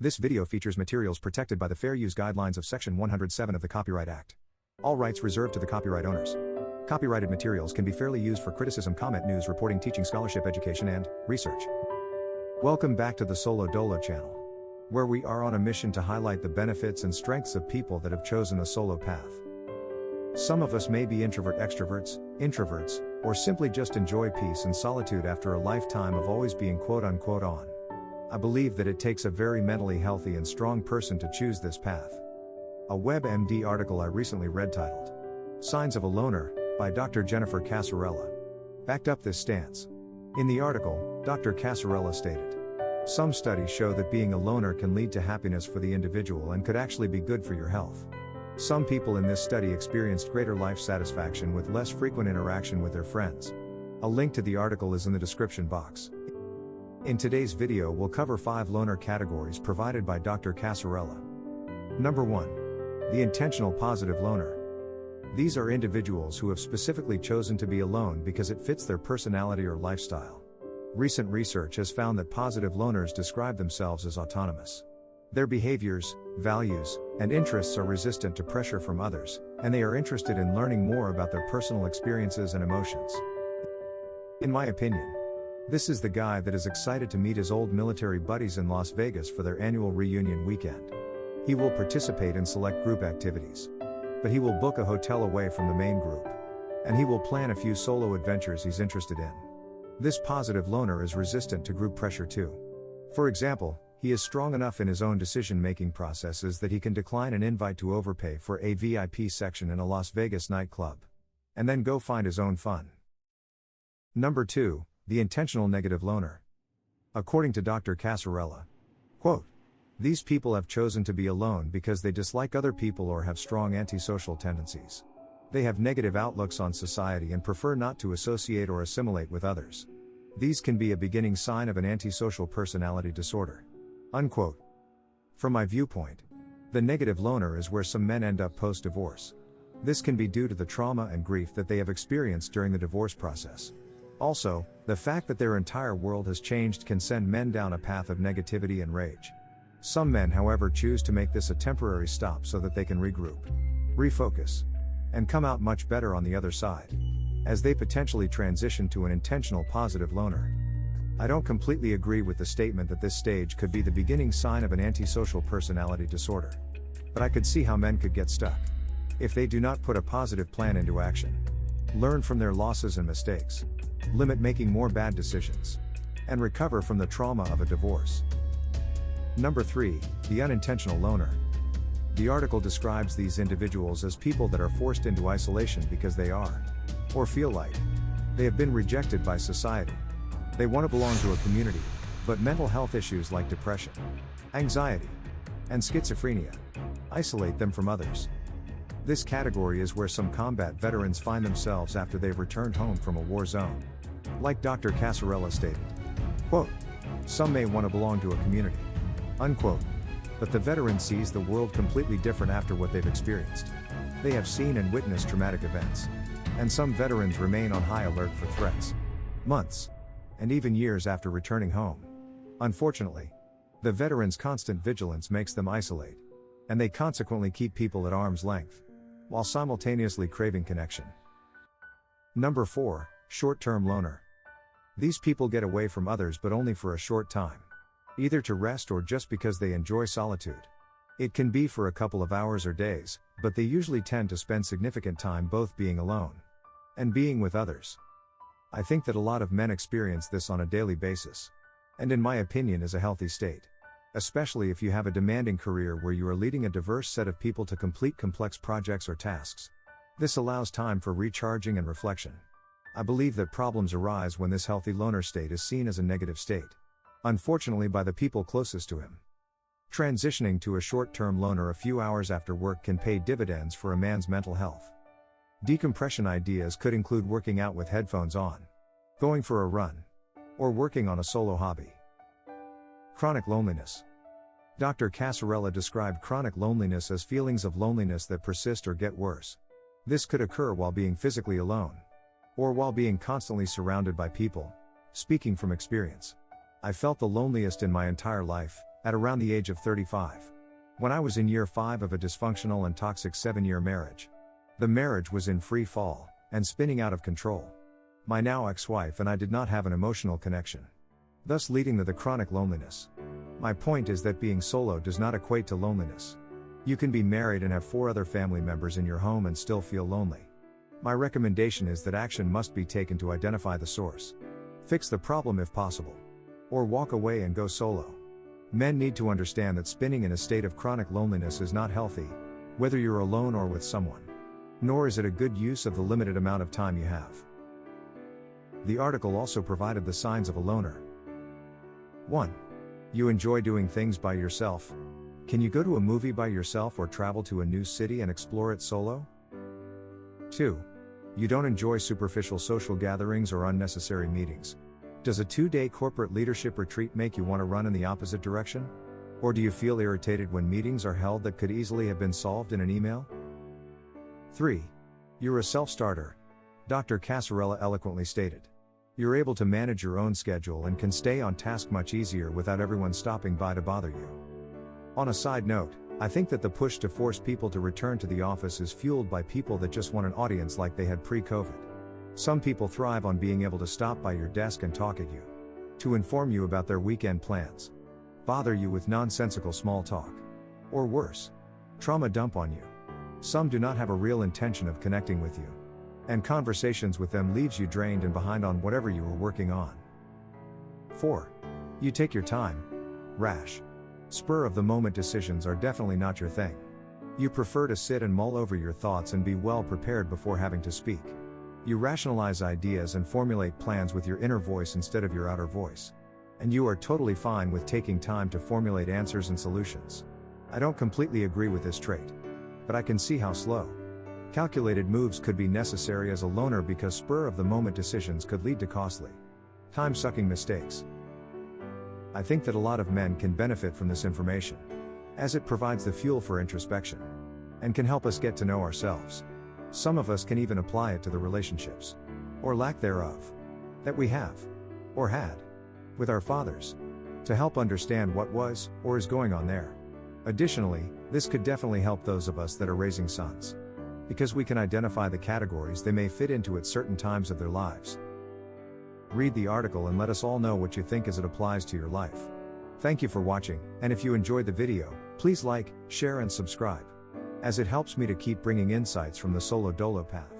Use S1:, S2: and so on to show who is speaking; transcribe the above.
S1: This video features materials protected by the Fair Use Guidelines of Section 107 of the Copyright Act. All rights reserved to the copyright owners. Copyrighted materials can be fairly used for criticism, comment, news, reporting, teaching, scholarship, education, and research. Welcome back to the Solo Dolo channel, where we are on a mission to highlight the benefits and strengths of people that have chosen a solo path. Some of us may be introvert extroverts, introverts, or simply just enjoy peace and solitude after a lifetime of always being quote-unquote on. I believe that it takes a very mentally healthy and strong person to choose this path. A WebMD article I recently read titled, "Signs of a Loner," by Dr. Jennifer Casarella, backed up this stance. In the article, Dr. Casarella stated, "Some studies show that being a loner can lead to happiness for the individual and could actually be good for your health. Some people in this study experienced greater life satisfaction with less frequent interaction with their friends." A link to the article is in the description box. In today's video we'll cover 5 loner categories provided by Dr. Casarella. Number 1. The intentional positive loner. These are individuals who have specifically chosen to be alone because it fits their personality or lifestyle. Recent research has found that positive loners describe themselves as autonomous. Their behaviors, values, and interests are resistant to pressure from others, and they are interested in learning more about their personal experiences and emotions. In my opinion, this is the guy that is excited to meet his old military buddies in Las Vegas for their annual reunion weekend. He will participate in select group activities, but he will book a hotel away from the main group, and he will plan a few solo adventures he's interested in. This positive loner is resistant to group pressure too. For example, he is strong enough in his own decision-making processes that he can decline an invite to overpay for a VIP section in a Las Vegas nightclub, and then go find his own fun. Number 2. The intentional negative loner. According to Dr. Casarella, quote, "These people have chosen to be alone because they dislike other people or have strong antisocial tendencies. They have negative outlooks on society and prefer not to associate or assimilate with others. These can be a beginning sign of an antisocial personality disorder." Unquote. From my viewpoint, the negative loner is where some men end up post-divorce. This can be due to the trauma and grief that they have experienced during the divorce process. Also, the fact that their entire world has changed can send men down a path of negativity and rage. Some men, however, choose to make this a temporary stop so that they can regroup, refocus, and come out much better on the other side, as they potentially transition to an intentional positive loner. I don't completely agree with the statement that this stage could be the beginning sign of an antisocial personality disorder, but I could see how men could get stuck if they do not put a positive plan into action, learn from their losses and mistakes, limit making more bad decisions, and recover from the trauma of a divorce. Number 3. The unintentional loner. The article describes these individuals as people that are forced into isolation because they are, or feel like, they have been rejected by society. They want to belong to a community, but mental health issues like depression, anxiety, and schizophrenia isolate them from others. This category is where some combat veterans find themselves after they've returned home from a war zone. Like Dr. Casarella stated, quote, "Some may want to belong to a community," unquote, but the veteran sees the world completely different after what they've experienced. They have seen and witnessed traumatic events, and some veterans remain on high alert for threats, months, and even years after returning home. Unfortunately, the veterans' constant vigilance makes them isolate, and they consequently keep people at arm's length, while simultaneously craving connection. Number 4. Short-term loner. These people get away from others but only for a short time, either to rest or just because they enjoy solitude. It can be for a couple of hours or days, but they usually tend to spend significant time both being alone and being with others. I think that a lot of men experience this on a daily basis, and in my opinion is a healthy state, especially if you have a demanding career where you are leading a diverse set of people to complete complex projects or tasks. This allows time for recharging and reflection. I believe that problems arise when this healthy loner state is seen as a negative state, unfortunately by the people closest to him. Transitioning to a short-term loner a few hours after work can pay dividends for a man's mental health. Decompression ideas could include working out with headphones on, going for a run, or working on a solo hobby. Chronic loneliness. Dr. Casarella described chronic loneliness as feelings of loneliness that persist or get worse. This could occur while being physically alone, or while being constantly surrounded by people. Speaking from experience, I felt the loneliest in my entire life, at around the age of 35. When I was in year 5 of a dysfunctional and toxic 7-year marriage. The marriage was in free fall, and spinning out of control. My now ex-wife and I did not have an emotional connection, thus leading to the chronic loneliness. My point is that being solo does not equate to loneliness. You can be married and have 4 other family members in your home and still feel lonely. My recommendation is that action must be taken to identify the source. Fix the problem if possible. Or walk away and go solo. Men need to understand that spinning in a state of chronic loneliness is not healthy, whether you're alone or with someone. Nor is it a good use of the limited amount of time you have. The article also provided the signs of a loner. 1. You enjoy doing things by yourself. Can you go to a movie by yourself or travel to a new city and explore it solo? 2. You don't enjoy superficial social gatherings or unnecessary meetings. Does a 2-day corporate leadership retreat make you want to run in the opposite direction? Or do you feel irritated when meetings are held that could easily have been solved in an email? 3. You're a self-starter. Dr. Casarella eloquently stated. You're able to manage your own schedule and can stay on task much easier without everyone stopping by to bother you. On a side note, I think that the push to force people to return to the office is fueled by people that just want an audience like they had pre-COVID. Some people thrive on being able to stop by your desk and talk at you, to inform you about their weekend plans, bother you with nonsensical small talk, or worse, trauma dump on you. Some do not have a real intention of connecting with you, and conversations with them leaves you drained and behind on whatever you were working on. 4. You take your time. Rash, spur-of-the-moment decisions are definitely not your thing. You prefer to sit and mull over your thoughts and be well prepared before having to speak. You rationalize ideas and formulate plans with your inner voice instead of your outer voice. And you are totally fine with taking time to formulate answers and solutions. I don't completely agree with this trait, but I can see how slow, calculated moves could be necessary as a loner because spur-of-the-moment decisions could lead to costly, time-sucking mistakes. I think that a lot of men can benefit from this information, as it provides the fuel for introspection, and can help us get to know ourselves. Some of us can even apply it to the relationships, or lack thereof, that we have, or had, with our fathers, to help understand what was, or is going on there. Additionally, this could definitely help those of us that are raising sons, because we can identify the categories they may fit into at certain times of their lives. Read the article and let us all know what you think as it applies to your life. Thank you for watching, and if you enjoyed the video, please like, share and subscribe, as it helps me to keep bringing insights from the solo dolo path.